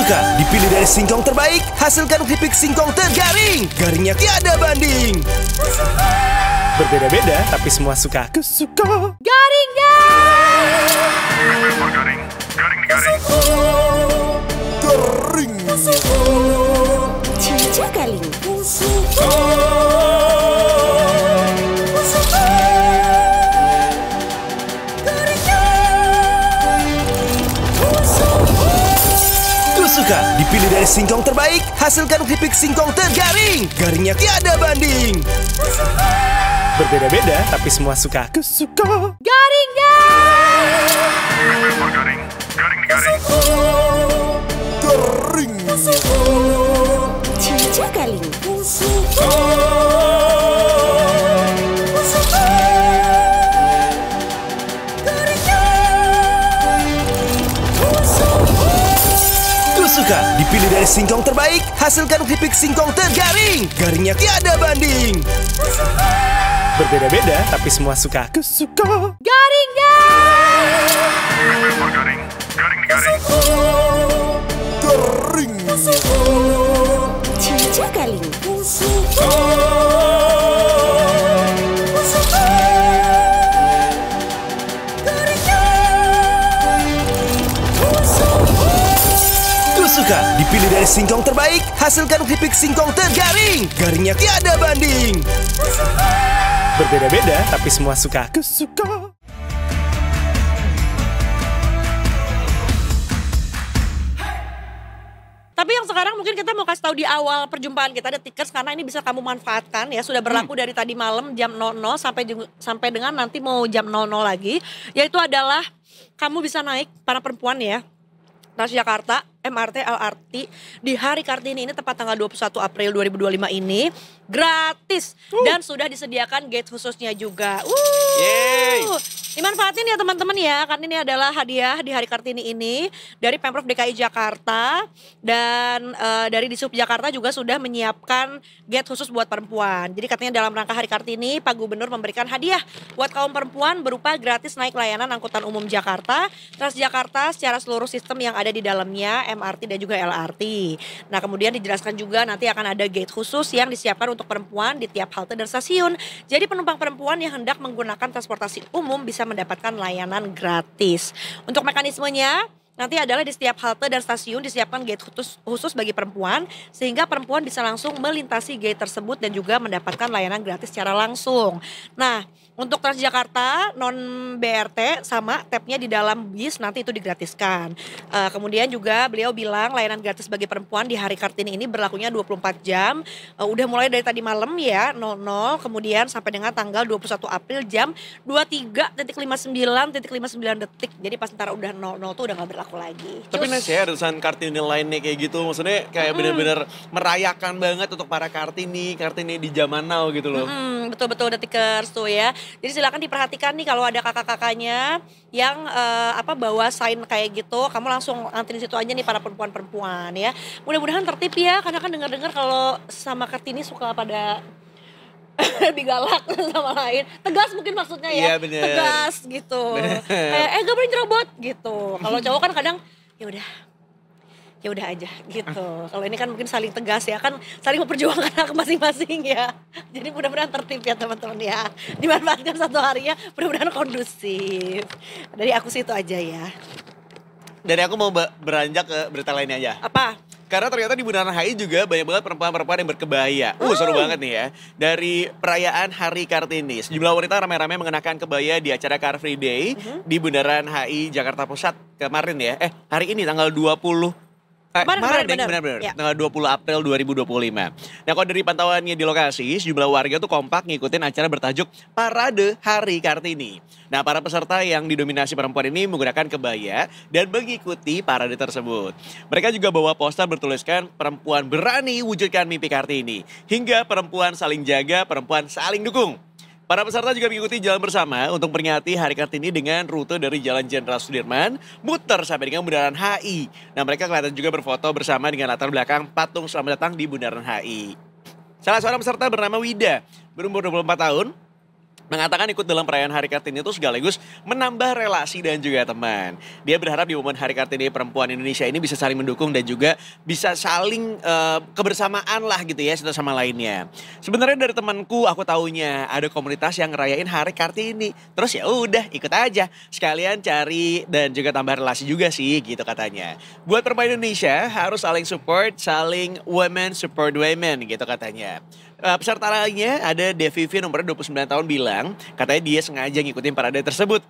Suka dipilih dari singkong terbaik, hasilkan keripik singkong tergaring. Garingnya tiada banding. Berbeda-beda, tapi semua suka. Kesuka. Garing guys! Garing. Garing nih garing. Garing. Cica galing. Suka dipilih dari singkong terbaik, hasilkan keripik singkong tergaring. Garingnya tiada banding. Berbeda-beda, tapi semua suka. Kesuka. Garing guys! Garing. Garing nih garing. Garing. Cica galing. Suka dipilih dari singkong terbaik, hasilkan keripik singkong tergaring. Garingnya tiada banding. Berbeda-beda, tapi semua suka. Kesuka. Garing guys! Garing. Garing nih garing. Garing. Cica galing. Suka dipilih dari singkong terbaik, hasilkan keripik singkong tergaring. Garingnya tiada banding. Berbeda-beda, tapi semua suka. Kesuka. Tapi yang sekarang mungkin kita mau kasih tahu di awal perjumpaan kita ada tickets karena ini bisa kamu manfaatkan ya, sudah berlaku dari tadi malam jam 00 sampai dengan nanti mau jam 00 lagi, yaitu adalah kamu bisa naik para perempuan ya Transjakarta, MRT, LRT di hari Kartini ini tepat tanggal 21 April 2025 ini gratis dan sudah disediakan gate khususnya juga. Yeay. Dimanfaatin ya teman-teman ya, karena ini adalah hadiah di hari Kartini ini dari Pemprov DKI Jakarta dan dari Dishub Jakarta juga sudah menyiapkan gate khusus buat perempuan. Jadi katanya dalam rangka hari Kartini Pak Gubernur memberikan hadiah buat kaum perempuan berupa gratis naik layanan angkutan umum Jakarta, Transjakarta secara seluruh sistem yang ada di dalamnya, MRT dan juga LRT. Nah kemudian dijelaskan juga nanti akan ada gate khusus yang disiapkan untuk perempuan di tiap halte dan stasiun. Jadi penumpang perempuan yang hendak menggunakan transportasi umum bisa mendapatkan layanan gratis. Untuk mekanismenya nanti adalah di setiap halte dan stasiun disiapkan gate khusus bagi perempuan sehingga perempuan bisa langsung melintasi gate tersebut dan juga mendapatkan layanan gratis secara langsung. Nah, untuk Transjakarta non BRT sama tabnya di dalam bis nanti itu digratiskan. Kemudian juga beliau bilang layanan gratis bagi perempuan di hari Kartini ini berlakunya 24 jam. Udah mulai dari tadi malam ya 00 kemudian sampai dengan tanggal 21 April jam 23.59.59 detik. Jadi pas ntar udah 00 tuh udah gak berlaku lagi. Tapi nice ya urusan Kartini lainnya kayak gitu. Maksudnya kayak bener-bener merayakan banget untuk para Kartini di zaman now gitu loh. Betul-betul detikers tuh ya. Jadi silakan diperhatikan nih kalau ada kakak-kakaknya yang bawa sign kayak gitu, kamu langsung antri situ aja nih para perempuan-perempuan ya. Mudah-mudahan tertib ya, karena kan dengar-dengar kalau sama Kartini suka pada lebih galak sama lain. Tegas mungkin maksudnya ya. Iya, bener. Tegas gitu. Kayak gak boleh nyerobot gitu. Kalau cowok kan kadang ya udah aja gitu. Kalau ini kan mungkin saling tegas ya, kan saling memperjuangkan hak masing-masing ya. Jadi mudah-mudahan tertib ya teman-teman ya. Dimanfaatkan satu harinya, mudah-mudahan kondusif. Dari aku sih itu aja ya. Dari aku mau beranjak ke berita lainnya aja. Apa? Karena ternyata di Bundaran HI juga banyak banget perempuan-perempuan yang berkebaya. Seru banget nih ya. Dari perayaan Hari Kartini, sejumlah wanita ramai-ramai mengenakan kebaya di acara Car Free Day di Bundaran HI Jakarta Pusat kemarin ya. Hari ini tanggal 20 Kemarin. Ya. Tanggal 20 April 2025. Nah kalau dari pantauannya di lokasi, sejumlah warga tuh kompak ngikutin acara bertajuk Parade Hari Kartini. Nah para peserta yang didominasi perempuan ini menggunakan kebaya dan mengikuti parade tersebut. Mereka juga bawa poster bertuliskan perempuan berani wujudkan mimpi Kartini. Hingga perempuan saling jaga, perempuan saling dukung. Para peserta juga mengikuti jalan bersama untuk memperingati Hari Kartini dengan rute dari Jalan Jenderal Sudirman, muter sampai dengan Bundaran HI. Nah mereka kelihatan juga berfoto bersama dengan latar belakang patung selamat datang di Bundaran HI. Salah seorang peserta bernama Wida, berumur 24 tahun. Mengatakan ikut dalam perayaan Hari Kartini itu sekaligus menambah relasi dan juga teman. Dia berharap di momen Hari Kartini perempuan Indonesia ini bisa saling mendukung dan juga bisa saling kebersamaan lah gitu ya satu sama lainnya. Sebenarnya dari temanku aku taunya ada komunitas yang ngerayain Hari Kartini. Terus ya udah ikut aja. Sekalian cari dan juga tambah relasi juga sih gitu katanya. Buat perempuan Indonesia harus saling support, saling women support women gitu katanya. Peserta lainnya ada Devivi nomornya 29 tahun bilang, katanya dia sengaja ngikutin parade tersebut.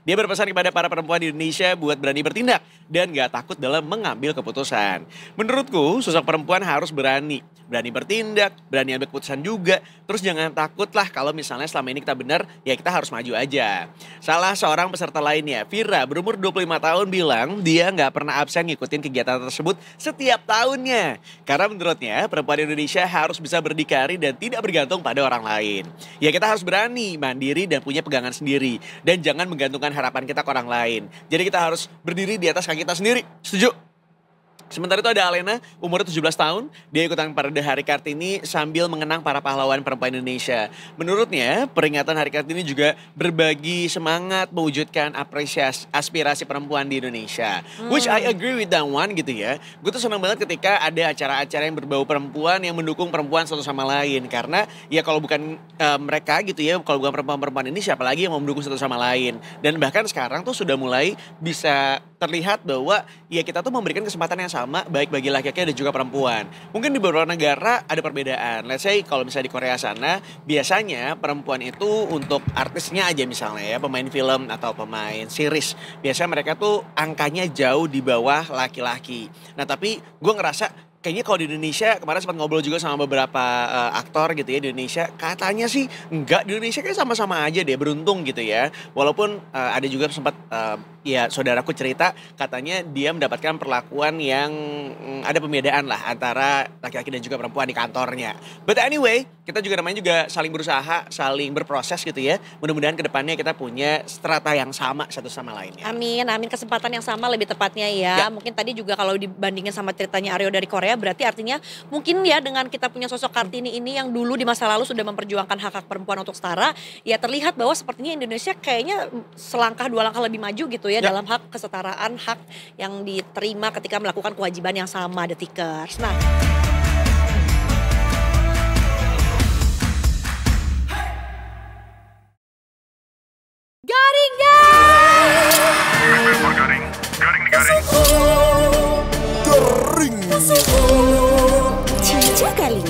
Dia berpesan kepada para perempuan di Indonesia buat berani bertindak dan gak takut dalam mengambil keputusan. Menurutku, sosok perempuan harus berani bertindak, berani ambil keputusan juga. Terus jangan takut lah kalau misalnya selama ini kita benar, ya kita harus maju aja. Salah seorang peserta lainnya, Vira, berumur 25 tahun bilang dia gak pernah absen ngikutin kegiatan tersebut setiap tahunnya. Karena menurutnya perempuan Indonesia harus bisa berdikari dan tidak bergantung pada orang lain. Ya kita harus berani, mandiri dan punya pegangan sendiri. Dan jangan menggantungkan harapan kita ke orang lain. Jadi kita harus berdiri di atas kaki kita sendiri. Setuju? Sementara itu ada Alena, umurnya 17 tahun. Dia ikutan parade Hari Kartini sambil mengenang para pahlawan perempuan Indonesia. Menurutnya, peringatan Hari Kartini juga berbagi semangat mewujudkan apresiasi aspirasi perempuan di Indonesia. Which I agree with that one gitu ya. Gue tuh senang banget ketika ada acara-acara yang berbau perempuan yang mendukung perempuan satu sama lain. Karena ya kalau bukan mereka gitu ya, kalau bukan perempuan-perempuan ini siapa lagi yang mau mendukung satu sama lain. Dan bahkan sekarang tuh sudah mulai bisa terlihat bahwa ya kita tuh memberikan kesempatan yang sama baik bagi laki-laki dan juga perempuan. Mungkin di beberapa negara ada perbedaan. Let's say kalau misalnya di Korea sana biasanya perempuan itu untuk artisnya aja misalnya ya, pemain film atau pemain series. Biasanya mereka tuh angkanya jauh di bawah laki-laki. Nah tapi gue ngerasa kayaknya kalau di Indonesia, kemarin sempat ngobrol juga sama beberapa aktor gitu ya di Indonesia. Katanya sih enggak, di Indonesia kayak sama-sama aja deh, beruntung gitu ya. Walaupun ada juga sempat ya saudaraku cerita katanya dia mendapatkan perlakuan yang ada pembedaan lah antara laki-laki dan juga perempuan di kantornya. But anyway, kita juga namanya juga saling berusaha, saling berproses gitu ya. Mudah-mudahan kedepannya kita punya strata yang sama satu sama lainnya. Amin, amin, kesempatan yang sama lebih tepatnya ya. Mungkin tadi juga kalau dibandingin sama ceritanya Aryo dari Korea, berarti artinya mungkin ya dengan kita punya sosok Kartini ini yang dulu di masa lalu sudah memperjuangkan hak-hak perempuan untuk setara, ya terlihat bahwa sepertinya Indonesia kayaknya selangkah dua langkah lebih maju gitu ya dalam hak kesetaraan, hak yang diterima ketika melakukan kewajiban yang sama, The Tikers. Nah, Garingnya. Garing. Garing nih garing. Cica Galing.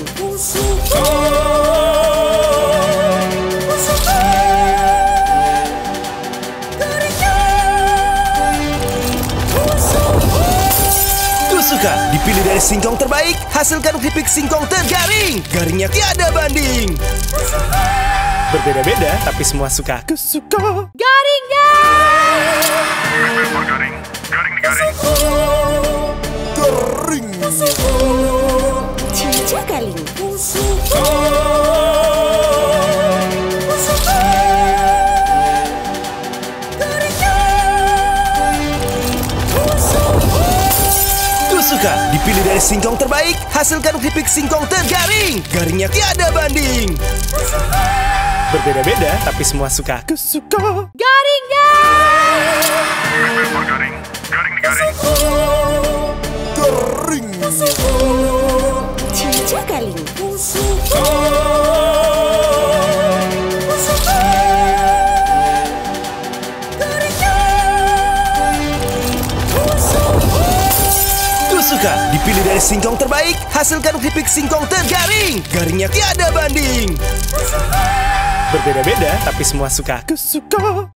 Tusuka dipilih dari singkong terbaik, hasilkan keripik singkong tergaring. Garingnya tiada banding. Berbeda-beda tapi semua suka. Kusuka. Garingnya. Garing. Garing nih garing. Cica Galing. Tusuka dipilih dari singkong terbaik, hasilkan keripik singkong tergaring. Garingnya tiada banding. Berbeda-beda tapi semua suka. Kusuka. Garingnya. Garing. Garing nih garing. Cica Galing. Tusuka dipilih dari singkong terbaik, hasilkan keripik singkong tergaring. Garingnya tiada banding. Berbeda-beda tapi semua suka. Kusuka.